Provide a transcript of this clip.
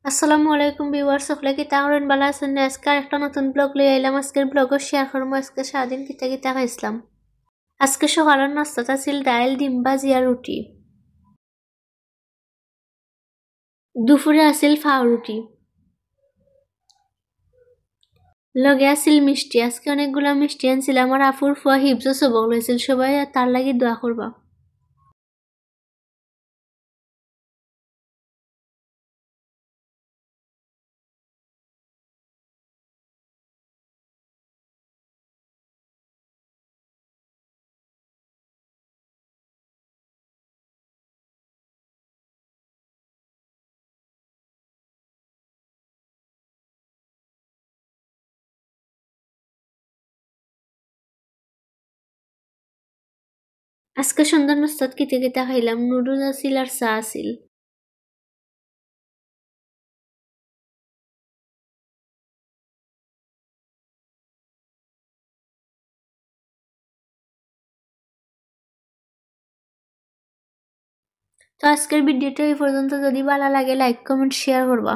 আসসালামু আলাইকুম ভিউয়ার্স, সকলে কি তাহরেন ভালো আছেন? আজকে একটা নতুন ব্লগ লই আইলাম। আজকের ব্লগও শেয়ার করবো আজকে সারাদিন কিতা কিতা খাইছিলাম। আজকে সকালের নাস্তাটা ছিল ডাইল, ডিম ভাজি আর রুটি। দুপুরে আছিল ফাউরুটি, লগে আছিল মিষ্টি। আজকে অনেকগুলা মিষ্টি আনছিল। আমার আফুর ফুয়া হিফজো সবক লইছিল, সবাই তার লাগি দোয়া করবা। আজকে সন্ধ্যার নাস্তাত কিতা কিতা খাইলাম, নুডলস আছিল আর চা আছিল। তো আজকের ভিডিওটা এই পর্যন্ত। যদি ভালো লাগে লাইক কমেন্ট শেয়ার করবা।